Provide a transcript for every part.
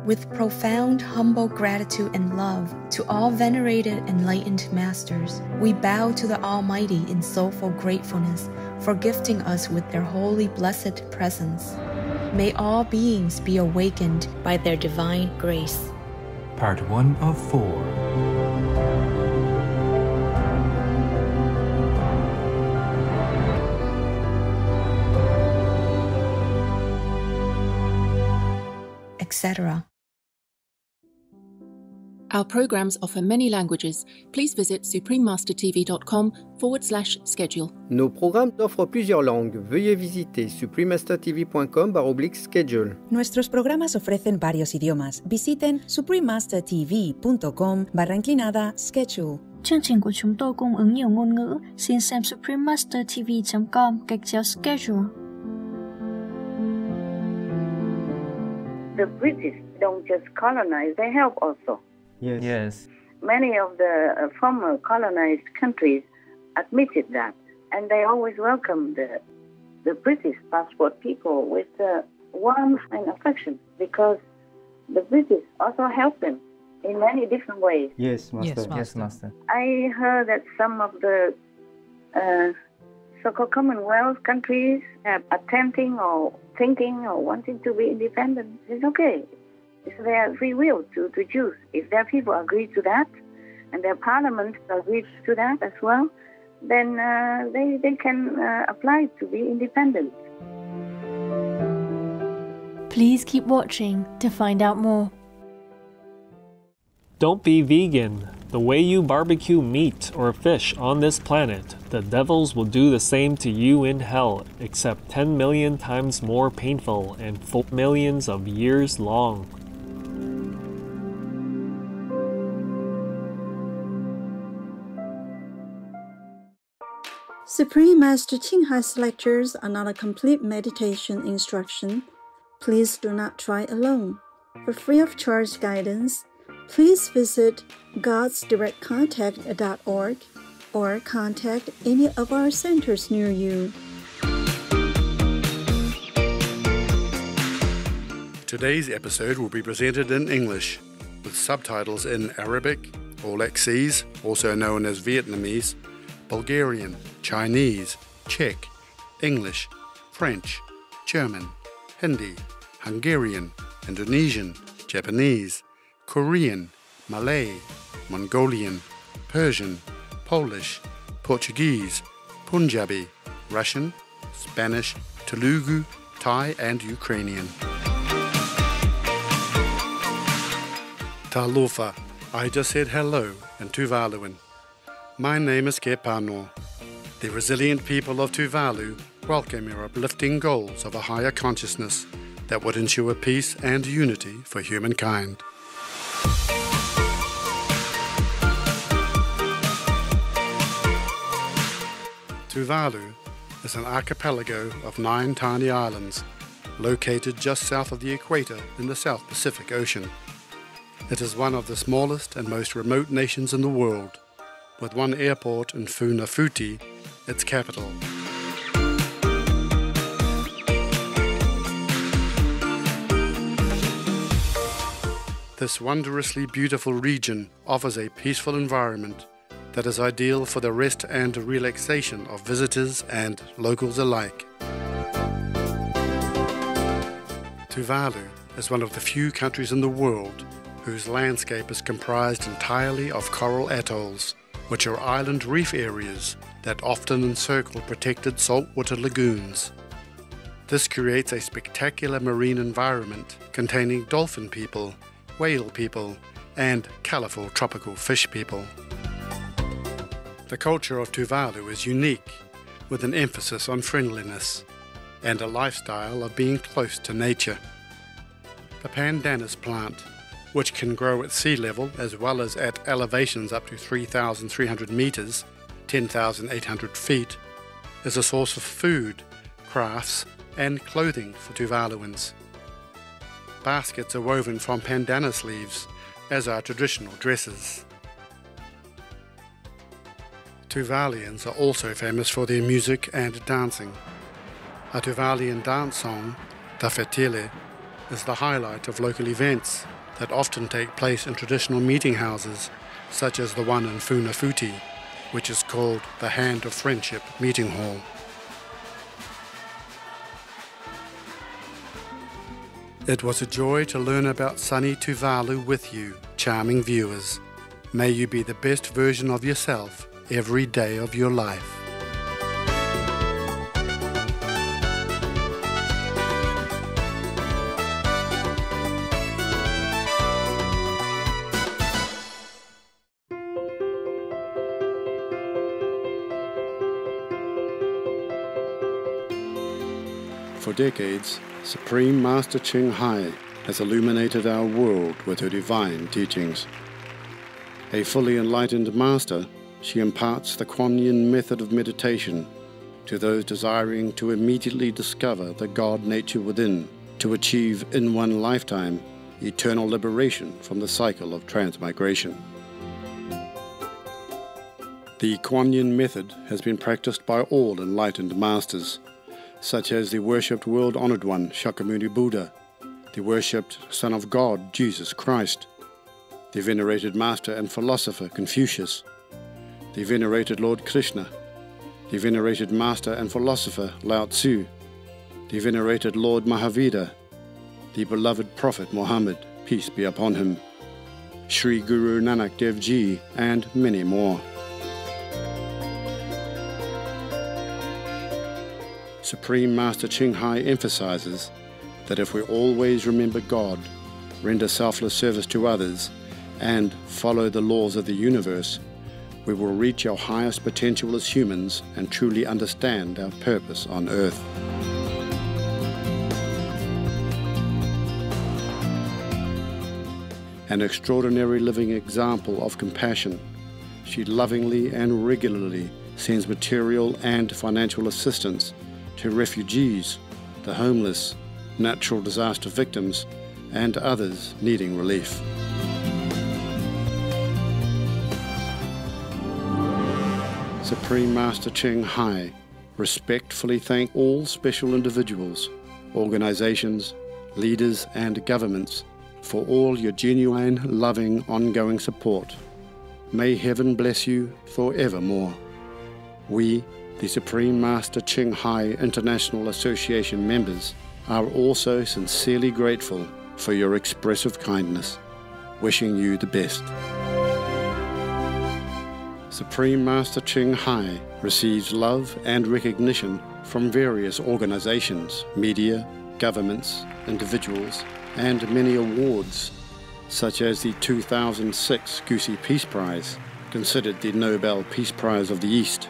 With profound, humble gratitude and love to all venerated enlightened masters, we bow to the Almighty in soulful gratefulness for gifting us with their holy blessed presence. May all beings be awakened by their divine grace. Part 1 of 4. Etc. Our programs offer many languages. Please visit suprememastertv.com/schedule. Nos programmes offrent plusieurs langues. Veuillez visiter suprememastertv.com/schedule. Nuestros programas ofrecen varios idiomas. Visiten suprememastertv.com/schedule. Chương trình của chúng tôi cung ứng nhiều ngôn ngữ. Xin xem suprememastertv.com/schedule. The British don't just colonize, they help also. Yes. Many of the former colonized countries admitted that, and they always welcomed the British passport people with warmth and affection, because the British also helped them in many different ways. Yes, Master. Yes, Master. I heard that some of the so-called Commonwealth countries are attempting or thinking or wanting to be independent. It's okay. It's their free will to choose. If their people agree to that, and their parliament agrees to that as well, then they can apply to be independent. Please keep watching to find out more. Don't be vegan. The way you barbecue meat or fish on this planet, the devils will do the same to you in hell, except 10 million times more painful and 4 millions of years long. Supreme Master Ching Hai's lectures are not a complete meditation instruction. Please do not try alone. For free of charge guidance, please visit godsdirectcontact.org or contact any of our centers near you. Today's episode will be presented in English, with subtitles in Arabic, or Lexi's, also known as Vietnamese, Bulgarian, Chinese, Czech, English, French, German, Hindi, Hungarian, Indonesian, Japanese, Korean, Malay, Mongolian, Persian, Polish, Portuguese, Punjabi, Russian, Spanish, Telugu, Thai, and Ukrainian. Talofa, I just said hello in Tuvaluan. My name is Kepano. The resilient people of Tuvalu welcome your uplifting goals of a higher consciousness that would ensure peace and unity for humankind. Tuvalu is an archipelago of 9 tiny islands located just south of the equator in the South Pacific Ocean. It is one of the smallest and most remote nations in the world, with one airport in Funafuti, its capital. This wondrously beautiful region offers a peaceful environment that is ideal for the rest and relaxation of visitors and locals alike. Tuvalu is one of the few countries in the world whose landscape is comprised entirely of coral atolls, which are island reef areas that often encircle protected saltwater lagoons. This creates a spectacular marine environment containing dolphin people, whale people, and colorful tropical fish people. The culture of Tuvalu is unique, with an emphasis on friendliness and a lifestyle of being close to nature. The pandanus plant, which can grow at sea level as well as at elevations up to 3,300 meters, 10,800 feet, is a source of food, crafts, and clothing for Tuvaluans. Baskets are woven from pandanus leaves, as are traditional dresses. Tuvaluans are also famous for their music and dancing. A Tuvaluan dance song, Tafetele, is the highlight of local events that often take place in traditional meeting houses, such as the one in Funafuti, which is called the Hand of Friendship Meeting Hall. It was a joy to learn about sunny Tuvalu with you, charming viewers. May you be the best version of yourself every day of your life. For decades, Supreme Master Ching Hai has illuminated our world with her divine teachings. A fully enlightened master, she imparts the Kuan Yin method of meditation to those desiring to immediately discover the God nature within, to achieve in one lifetime eternal liberation from the cycle of transmigration. The Kuan Yin method has been practiced by all enlightened masters, such as the worshipped world-honored one, Shakyamuni Buddha, the worshipped Son of God, Jesus Christ, the venerated master and philosopher, Confucius, the venerated Lord Krishna, the venerated master and philosopher, Lao Tzu, the venerated Lord Mahavira, the beloved Prophet Muhammad, peace be upon him, Sri Guru Nanak Dev Ji, and many more. Supreme Master Ching Hai emphasizes that if we always remember God, render selfless service to others, and follow the laws of the universe, we will reach our highest potential as humans and truly understand our purpose on earth. An extraordinary living example of compassion, she lovingly and regularly sends material and financial assistance to refugees, the homeless, natural disaster victims, and others needing relief. Supreme Master Ching Hai respectfully thank all special individuals, organizations, leaders, and governments for all your genuine, loving, ongoing support. May heaven bless you forevermore. We, the Supreme Master Ching Hai International Association members, are also sincerely grateful for your expressive kindness, wishing you the best. Supreme Master Ching Hai receives love and recognition from various organizations, media, governments, individuals, and many awards, such as the 2006 Gusi Peace Prize, considered the Nobel Peace Prize of the East,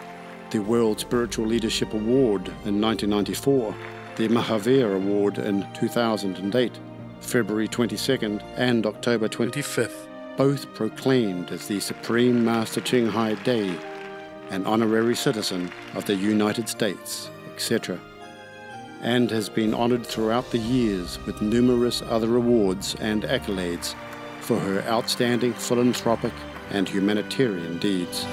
the World Spiritual Leadership Award in 1994, the Mahavir Award in 2008, February 22nd and October 25th, both proclaimed as the Supreme Master Ching Hai Day, an honorary citizen of the United States, etc., and has been honored throughout the years with numerous other awards and accolades for her outstanding philanthropic and humanitarian deeds.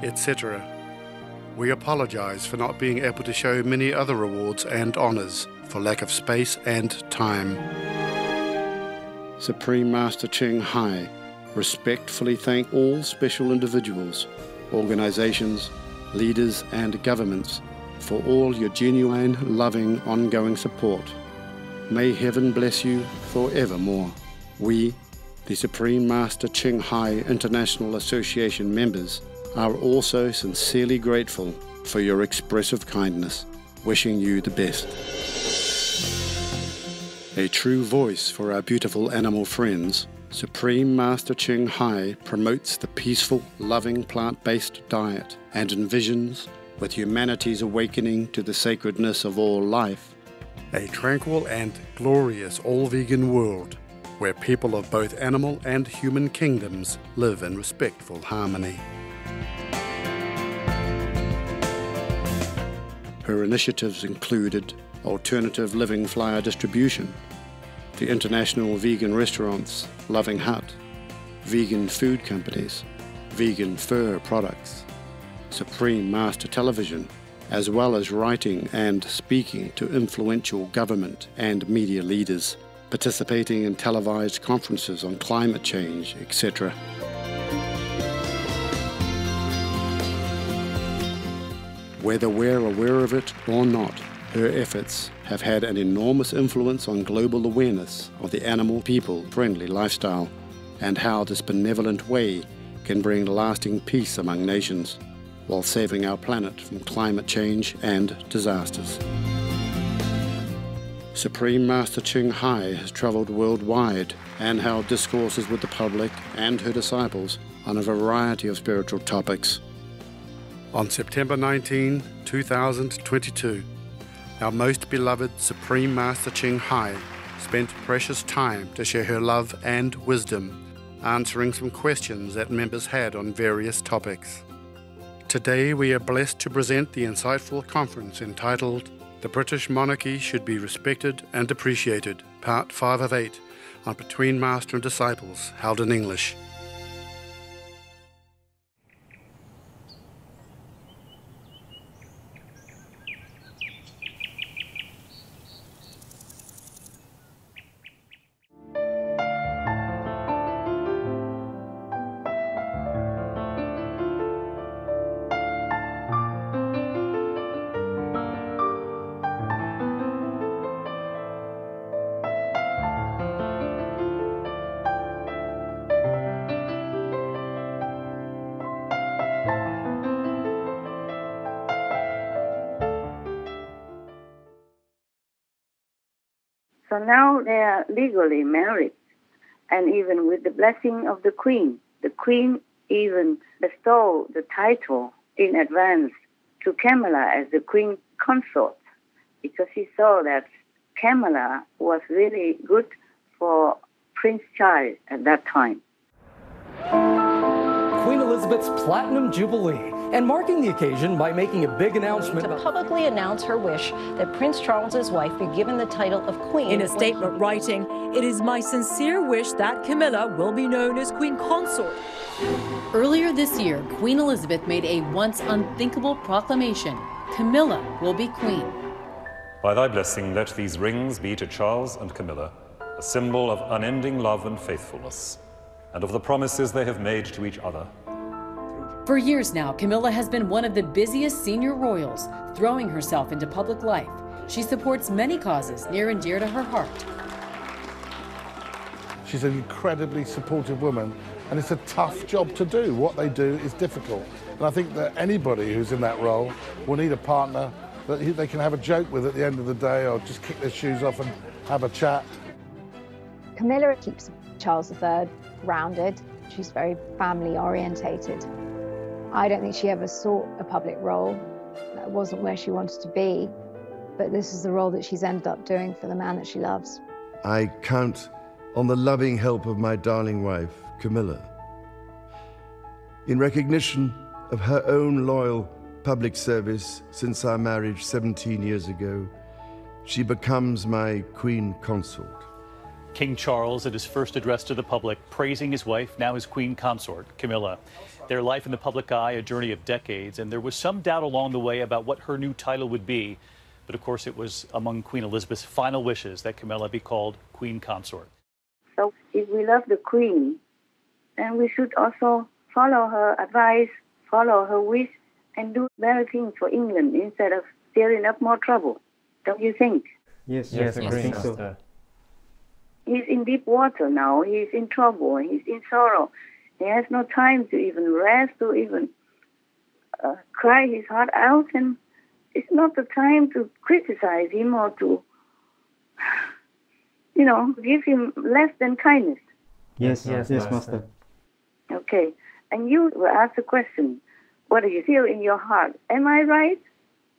etc. We apologize for not being able to show many other awards and honors for lack of space and time. Supreme Master Ching Hai respectfully thank all special individuals, organizations, leaders and governments for all your genuine, loving, ongoing support. May heaven bless you forevermore. We, the Supreme Master Ching Hai International Association members, are also sincerely grateful for your expressive kindness, wishing you the best. A true voice for our beautiful animal friends, Supreme Master Ching Hai promotes the peaceful, loving plant-based diet and envisions, with humanity's awakening to the sacredness of all life, a tranquil and glorious all-vegan world where people of both animal and human kingdoms live in respectful harmony. Her initiatives included alternative living flyer distribution, the international vegan restaurants Loving Hut, vegan food companies, vegan fur products, Supreme Master Television, as well as writing and speaking to influential government and media leaders, participating in televised conferences on climate change, etc. Whether we're aware of it or not, her efforts have had an enormous influence on global awareness of the animal-people friendly lifestyle and how this benevolent way can bring lasting peace among nations while saving our planet from climate change and disasters. Supreme Master Ching Hai has travelled worldwide and held discourses with the public and her disciples on a variety of spiritual topics. On September 19, 2022, our most beloved Supreme Master Ching Hai spent precious time to share her love and wisdom, answering some questions that members had on various topics. Today we are blessed to present the insightful conference entitled The British Monarchy Should Be Respected and Appreciated, Part 5 of 8, on Between Master and Disciples, held in English. So now they are legally married, and even with the blessing of the Queen even bestowed the title in advance to Camilla as the Queen Consort, because he saw that Camilla was really good for Prince Charles at that time. Queen Elizabeth's Platinum Jubilee, and marking the occasion by making a big announcement to publicly announce her wish that Prince Charles's wife be given the title of Queen. In a statement writing, "It is my sincere wish that Camilla will be known as Queen Consort." Earlier this year, Queen Elizabeth made a once unthinkable proclamation: Camilla will be Queen. By thy blessing, let these rings be to Charles and Camilla a symbol of unending love and faithfulness, and of the promises they have made to each other. For years now, Camilla has been one of the busiest senior royals, throwing herself into public life. She supports many causes near and dear to her heart. She's an incredibly supportive woman, and it's a tough job to do. What they do is difficult. And I think that anybody who's in that role will need a partner that they can have a joke with at the end of the day, or just kick their shoes off and have a chat. Camilla keeps Charles III grounded. She's very family orientated. I don't think she ever sought a public role. That wasn't where she wanted to be, but this is the role that she's ended up doing for the man that she loves. I count on the loving help of my darling wife, Camilla. In recognition of her own loyal public service since our marriage 17 years ago, she becomes my Queen Consort. King Charles, at his first address to the public, praising his wife, now his queen consort, Camilla. Their life in the public eye, a journey of decades, and there was some doubt along the way about what her new title would be. But of course, it was among Queen Elizabeth's final wishes that Camilla be called queen consort. So if we love the queen, then we should also follow her advice, follow her wish, and do better things for England instead of stirring up more trouble. Don't you think? Yes, I think so. He's in deep water now. He's in trouble. He's in sorrow. He has no time to even rest, to even cry his heart out. And it's not the time to criticize him or to, give him less than kindness. Yes, Master. Okay. And you were asked a question. What do you feel in your heart? Am I right?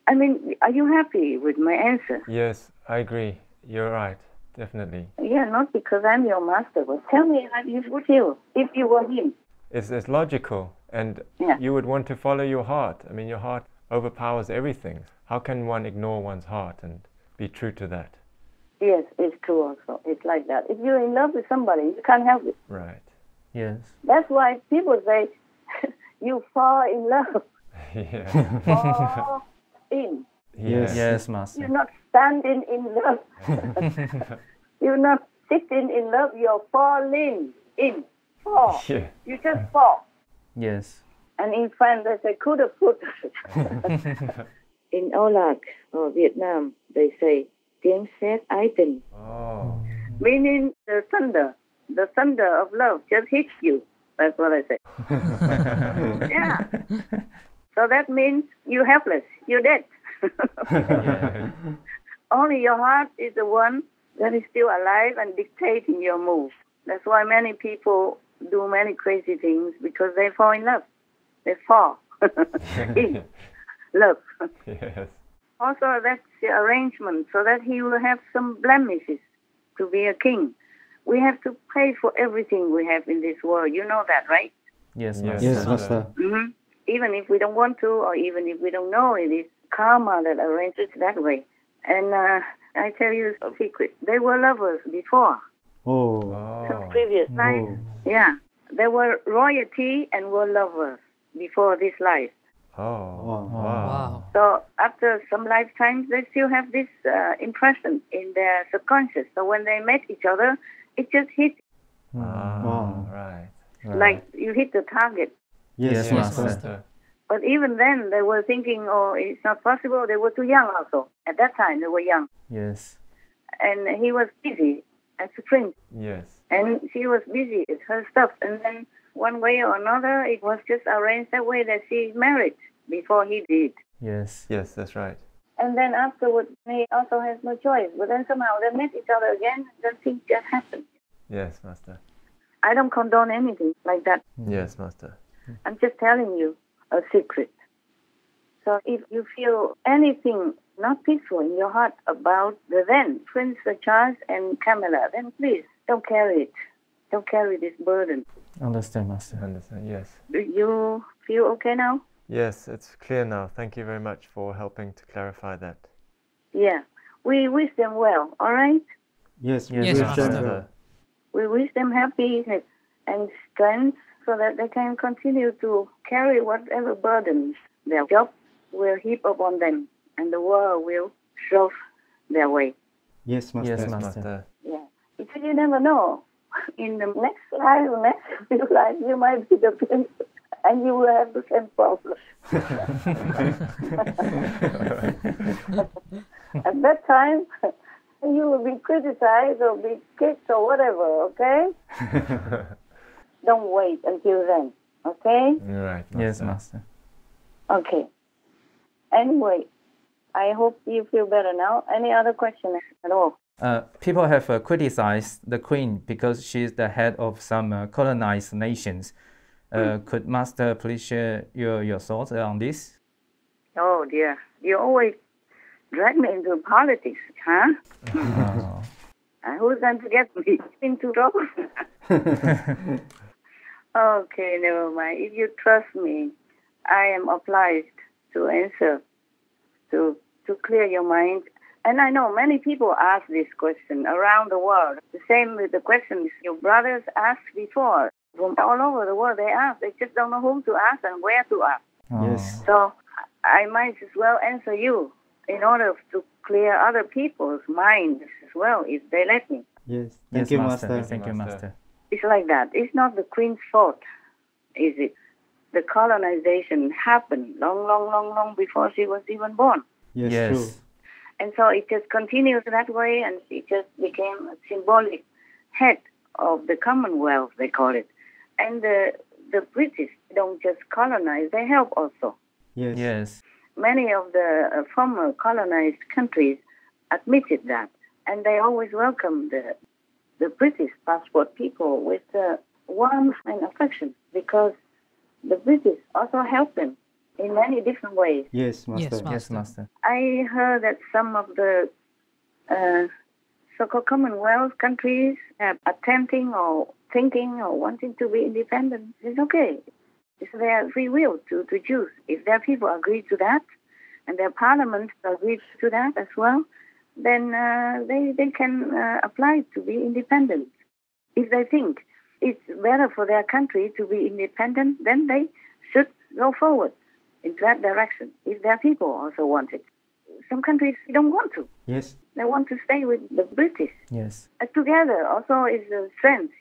I mean, are you happy with my answer? Yes, I agree. You're right. Definitely. Yeah, not because I'm your master, but tell me how you would feel if you were him. It's logical, and you would want to follow your heart. I mean, your heart overpowers everything. How can one ignore one's heart and be true to that? Yes, it's true also. It's like that. If you're in love with somebody, you can't help it. Right. Yes. That's why people say you fall in love. Yeah. Fall in. Yes, Master. You're not standing in love. You're not sitting in love. You're falling in. Fall. Yeah. You just fall. Yes. And in French, they say coup de foudre. In Olac or Vietnam, they say tiếng sét ái tình. Oh. Meaning the thunder of love just hits you. That's what I say. Yeah. So that means you're helpless. You're dead. Only your heart is the one that is still alive and dictating your moves. That's why many people do many crazy things, because they fall in love. They fall in love. Yes. Also, that's the arrangement, so that he will have some blemishes to be a king. We have to pay for everything we have in this world. You know that, right? Yes, Master. Mm-hmm. Even if we don't want to, or even if we don't know, it is karma that arranges it that way. And I tell you a secret. They were lovers before. Some previous life. Yeah. They were royalty and were lovers before this life. Wow. So after some lifetimes, they still have this impression in their subconscious. So when they met each other, it just hit. Right. Like you hit the target. Yes, Master. But even then, they were thinking, oh, it's not possible. They were too young also. At that time, they were young. Yes. And he was busy as a prince. Yes. And she was busy with her stuff. And then one way or another, it was just arranged that way that she married before he did. Yes, that's right. And then afterwards, he also has no choice. But then somehow they met each other again, and then things just happened. Yes, Master. I don't condone anything like that. Yes, Master. I'm just telling you a secret. So if you feel anything not peaceful in your heart about the then Prince Charles and Camilla, then please don't carry it. Don't carry this burden. Understand, Master. Understand, yes. Do you feel okay now? Yes, it's clear now. Thank you very much for helping to clarify that. Yeah. We wish them well, all right? Yes, Master. We wish them happiness and strength so that they can continue to carry whatever burdens their job will heap upon them, and the world will shove their way. Yes, Master. Yeah. Because you never know. In the next life, next few lives, you might be the prince, and you will have the same problem. At that time, you will be criticized or be kicked or whatever, okay? Don't wait until then, okay? Right, Master. Yes, Master. Okay. Anyway, I hope you feel better now. Any other questions at all? People have criticized the Queen because she's the head of some colonized nations. Could Master please share your thoughts on this? Oh dear, you always drag me into politics, huh? Who's going to get me into trouble? Okay, never mind. If you trust me, I am obliged to answer, to clear your mind. And I know many people ask this question around the world. The same with the questions your brothers asked before. From all over the world they ask. They just don't know whom to ask and where to ask. Yes. So I might as well answer you in order to clear other people's minds as well, if they let me. Yes. Thank you, Master. Thank you, Master. It's like that. It's not the Queen's fault, is it? The colonization happened long before she was even born. Yes, true. And so it just continues that way, and she just became a symbolic head of the Commonwealth, they call it. And the British don't just colonize, they help also. Yes. Many of the former colonized countries admitted that, and they always welcomed the British passport people with warmth and affection, because the British also helped them in many different ways. Yes, Master. Yes, Master. I heard that some of the so-called Commonwealth countries are attempting or thinking or wanting to be independent. It's okay. It's their free will to choose. If their people agree to that, and their parliament agrees to that as well, then they can apply to be independent. If they think it's better for their country to be independent, then they should go forward into that direction, if their people also want it. Some countries don't want to. Yes. They want to stay with the British. Yes. Together also is a strength.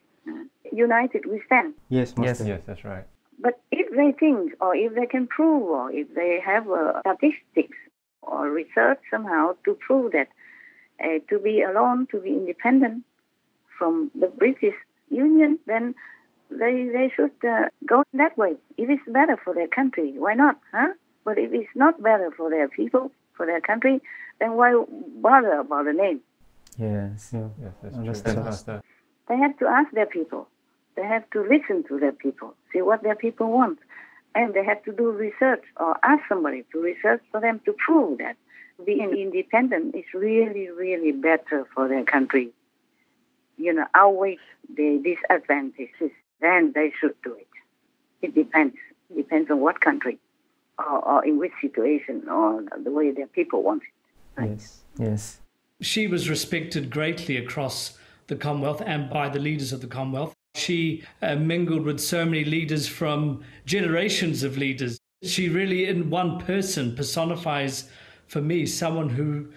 United we stand. Yes, Master. Yes, that's right. But if they think, or if they can prove, or if they have statistics or research somehow to prove that to be alone, to be independent from the British Union, then they should go that way. If it's better for their country, why not? But if it's not better for their people, for their country, then why bother about the name? Yes. Yes, that's true. Master. They have to ask their people. They have to listen to their people, see what their people want. And they have to do research or ask somebody to research for them to prove that being independent is really, really better for their country. Outweigh the disadvantages. Then they should do it. It depends. It depends on what country or in which situation or the way their people want it. Right? Yes. She was respected greatly across the Commonwealth and by the leaders of the Commonwealth. She mingled with so many leaders from generations of leaders. She really, in one person, personifies, for me, someone who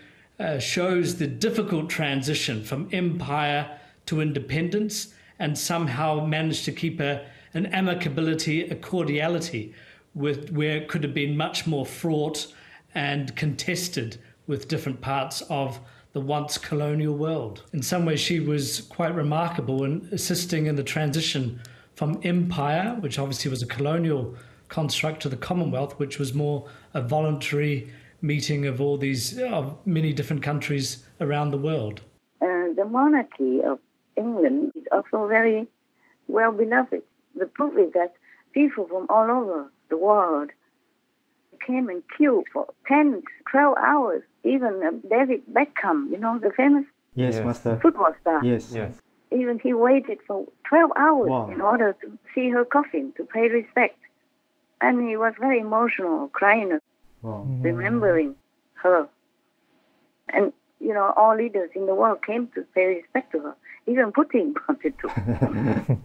shows the difficult transition from empire to independence and somehow managed to keep an amicability, a cordiality, where it could have been much more fraught and contested with different parts of the once colonial world. In some ways, she was quite remarkable in assisting in the transition from empire, which obviously was a colonial construct, to the Commonwealth, which was more a voluntary meeting of all these, of many different countries around the world. The monarchy of England is also very well beloved. The proof is that people from all over the world came and queued for 10, 12 hours. Even David Beckham, the famous Master. football star. Yes. Even he waited for 12 hours in order to see her coffin, to pay respect. And he was very emotional, crying, remembering her. And, all leaders in the world came to pay respect to her. Even Putin wanted to.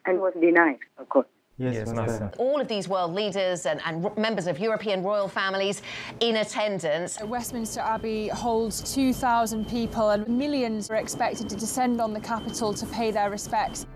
And was denied, of course. Yes, Master. All of these world leaders and members of European royal families in attendance. Westminster Abbey holds 2,000 people and millions are expected to descend on the capital to pay their respects.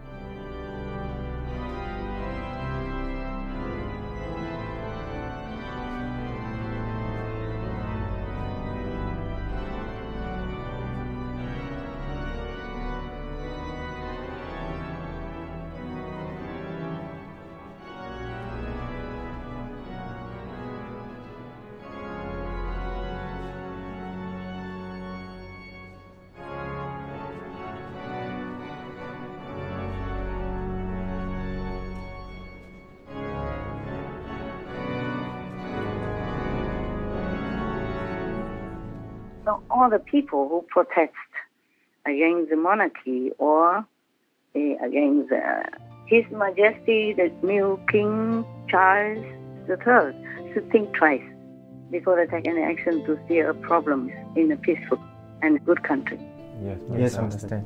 So all the people who protest against the monarchy or against His Majesty, the new King Charles III, should think twice. before they take any action to steer problems in a peaceful and good country. Yes, I understand.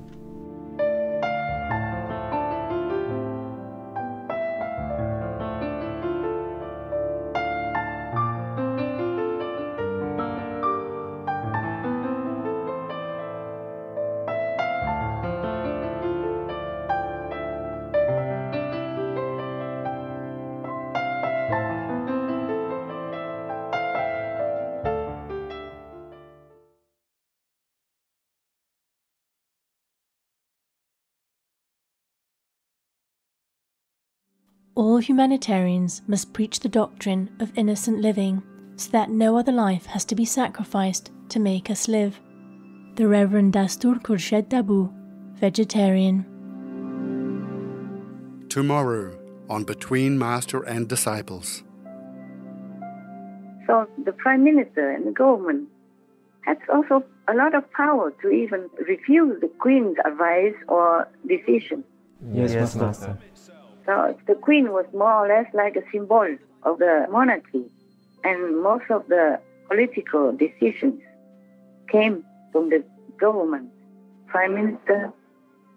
All humanitarians must preach the doctrine of innocent living, so that no other life has to be sacrificed to make us live. The Reverend Dastur Khurshid Dabu, vegetarian. Tomorrow on Between Master and Disciples. So the Prime Minister and the government has also a lot of power to even refuse the Queen's advice or decision. Yes, Master. So the Queen was more or less like a symbol of the monarchy, and most of the political decisions came from the government, Prime Minister,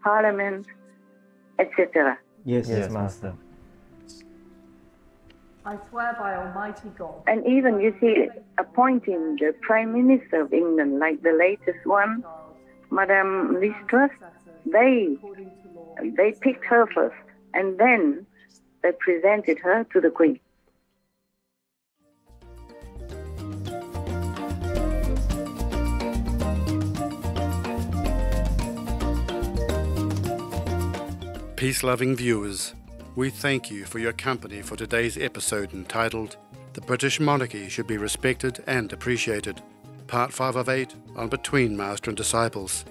Parliament, etc. Yes, Master. I swear by Almighty God. And even, you see, appointing the Prime Minister of England, like the latest one, Madame Liz Truss, they picked her first, and then they presented her to the Queen. Peace-loving viewers, we thank you for your company for today's episode entitled The British Monarchy Should Be Respected and Appreciated, Part 5 of 8 on Between Master and Disciples.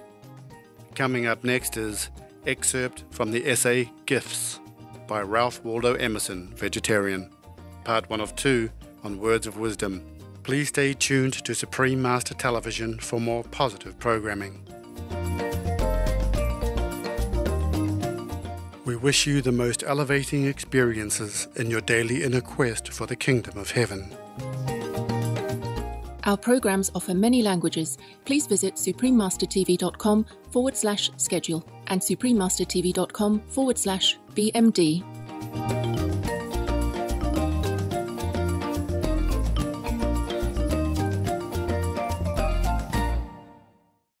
Coming up next is excerpt from the essay Gifts by Ralph Waldo Emerson, vegetarian, Part 1 of 2 on Words of Wisdom. Please stay tuned to Supreme Master Television for more positive programming. We wish you the most elevating experiences in your daily inner quest for the kingdom of heaven. Our programs offer many languages. Please visit suprememastertv.com/schedule and suprememastertv.com/BMD.